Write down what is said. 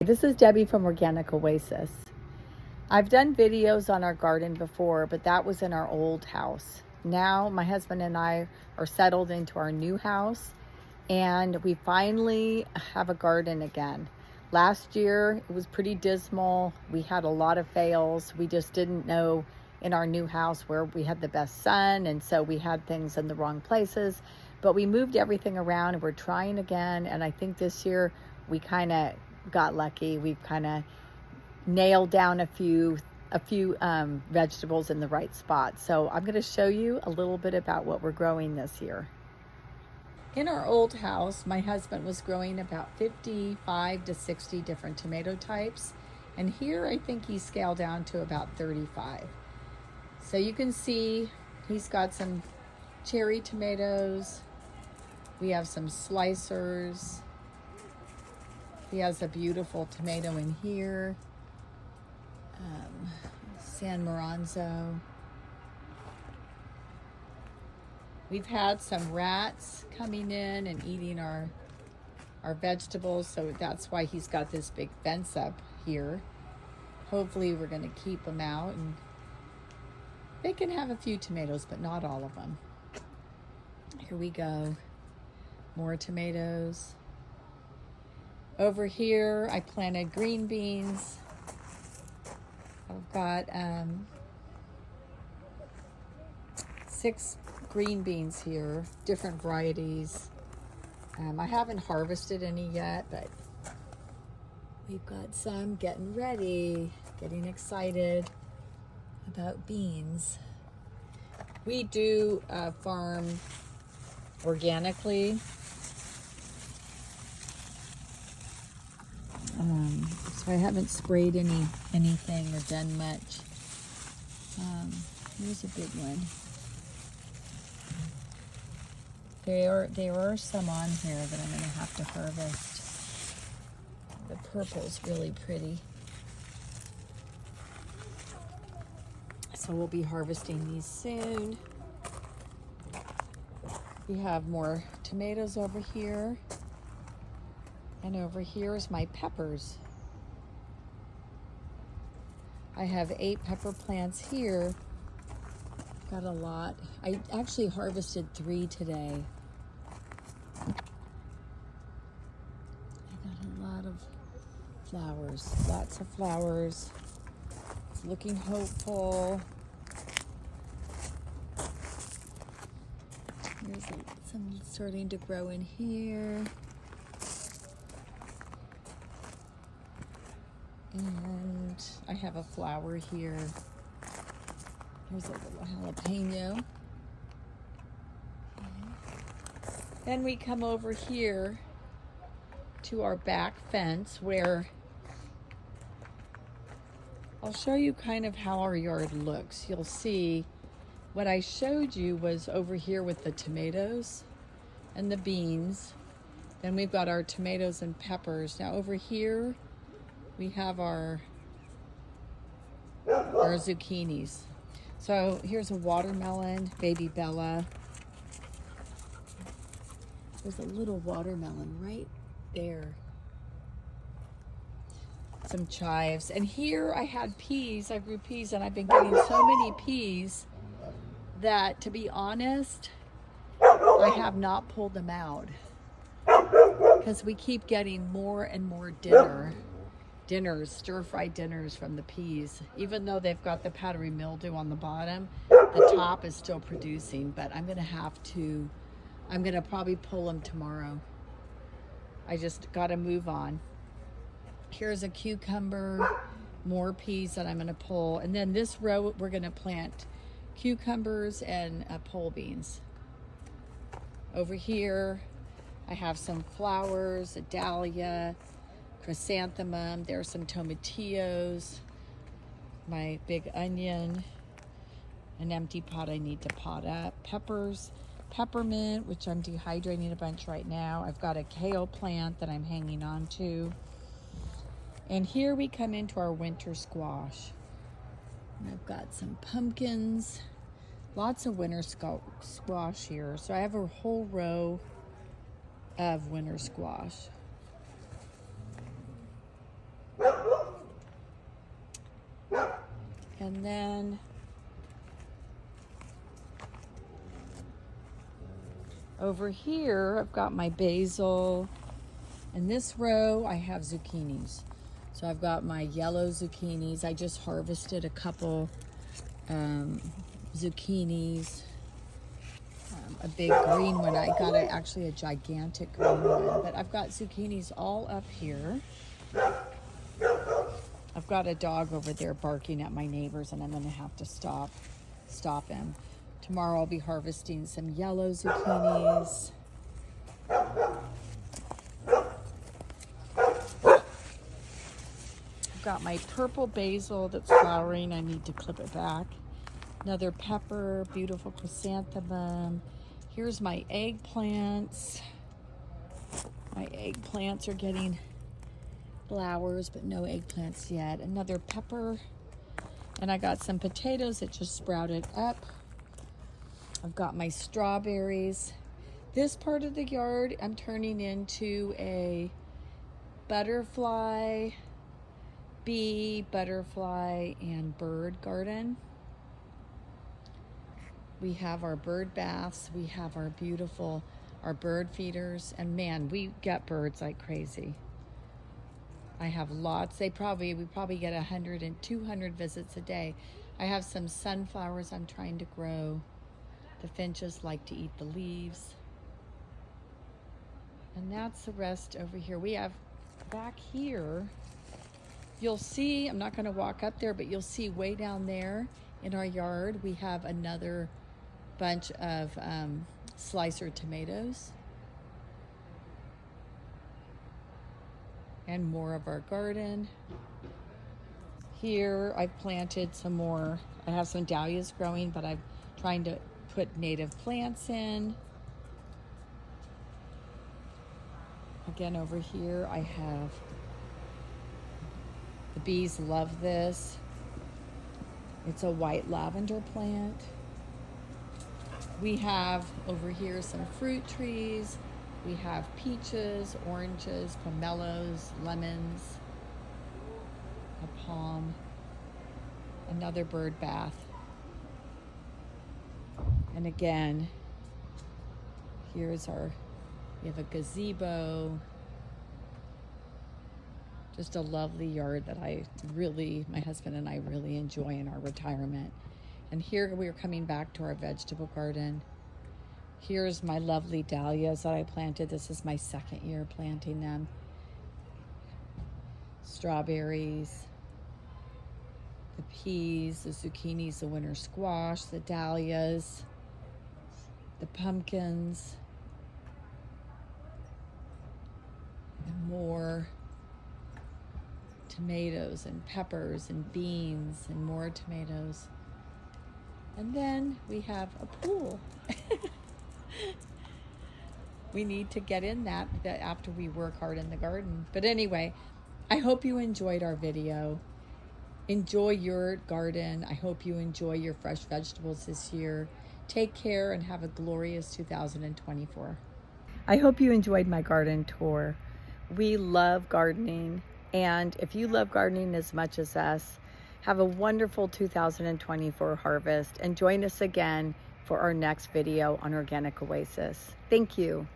This is Debbie from Organic Oasis. I've done videos on our garden before, but that was in our old house. Now my husband and I are settled into our new house and we finally have a garden again. Last year it was pretty dismal. We had a lot of fails. We just didn't know in our new house where we had the best sun, and so we had things in the wrong places. But we moved everything around and we're trying again, and I think this year we kind of got lucky. We've kind of nailed down a few vegetables in the right spot. So I'm going to show you a little bit about what we're growing this year. In our old house, my husband was growing about 55 to 60 different tomato types, and here I think he scaled down to about 35. So you can see he's got some cherry tomatoes. We have some slicers. He has a beautiful tomato in here, San Moranzo. We've had some rats coming in and eating our vegetables, so that's why he's got this big fence up here. Hopefully we're going to keep them out, and they can have a few tomatoes, but not all of them. Here we go. More tomatoes. Over here, I planted green beans. I've got 6 green beans here, different varieties. I haven't harvested any yet, but we've got some getting ready, getting excited about beans. We do farm organically. So I haven't sprayed anything or done much. Here's a big one. There are some on here that I'm going to have to harvest. The purple's really pretty. So we'll be harvesting these soon. We have more tomatoes over here. And over here is my peppers. I have 8 pepper plants here. Got a lot. I actually harvested 3 today. I got a lot of flowers, lots of flowers. It's looking hopeful. There's some starting to grow in here. And I have a flower here. Here's a little jalapeno. Then we come over here to our back fence, where I'll show you kind of how our yard looks. You'll see what I showed you was over here with the tomatoes and the beans. Then we've got our tomatoes and peppers. Now over here we have our zucchinis. So here's a watermelon, baby Bella. There's a little watermelon right there. Some chives. And here I had peas. I grew peas, and I've been getting so many peas that, to be honest, I have not pulled them out because we keep getting more and more dinners, stir-fried dinners from the peas. Even though they've got the powdery mildew on the bottom, the top is still producing, but I'm gonna probably pull them tomorrow. I just gotta move on. Here's a cucumber, more peas that I'm gonna pull. And then this row, we're gonna plant cucumbers and pole beans. Over here, I have some flowers, a dahlia, chrysanthemum. There's some tomatillos, my big onion, an empty pot I need to pot up, peppers, peppermint, which I'm dehydrating a bunch right now. I've got a kale plant that I'm hanging on to. And here we come into our winter squash. And I've got some pumpkins, lots of winter squash here. So I have a whole row of winter squash. And then over here, I've got my basil. In this row, I have zucchinis. So I've got my yellow zucchinis. I just harvested a couple zucchinis. A big green one. I got actually a gigantic green one. But I've got zucchinis all up here. I've got a dog over there barking at my neighbors, and I'm going to have to stop him. Tomorrow I'll be harvesting some yellow zucchinis. I've got my purple basil that's flowering. I need to clip it back. Another pepper, beautiful chrysanthemum. Here's my eggplants. My eggplants are getting flowers, but no eggplants yet. Another pepper. And I got some potatoes that just sprouted up. I've got my strawberries. This part of the yard I'm turning into a butterfly, bee, butterfly, and bird garden. We have our bird baths. We have our bird feeders. And man, we get birds like crazy. I have lots. We probably get 100 and 200 visits a day. I have some sunflowers I'm trying to grow. The finches like to eat the leaves. And that's the rest over here. We have back here, you'll see, I'm not going to walk up there, but you'll see way down there in our yard, we have another bunch of slicer tomatoes. And more of our garden. Here I've planted some more. I have some dahlias growing, but I'm trying to put native plants in. Again, over here I have, the bees love this. It's a white lavender plant. We have over here some fruit trees. We have peaches, oranges, pomelos, lemons, a palm, another bird bath. And again, we have a gazebo. Just a lovely yard that my husband and I really enjoy in our retirement. And here we are coming back to our vegetable garden. Here's my lovely dahlias that I planted. This is my second year planting them. Strawberries, the peas, the zucchinis, the winter squash, the dahlias, the pumpkins, and more tomatoes and peppers and beans and more tomatoes. And then we have a pool. We need to get in that after we work hard in the garden. But anyway, I hope you enjoyed our video. Enjoy your garden. I hope you enjoy your fresh vegetables this year. Take care and have a glorious 2024. I hope you enjoyed my garden tour. We love gardening. And if you love gardening as much as us, have a wonderful 2024 harvest and join us again for our next video on Organic Oasis. Thank you.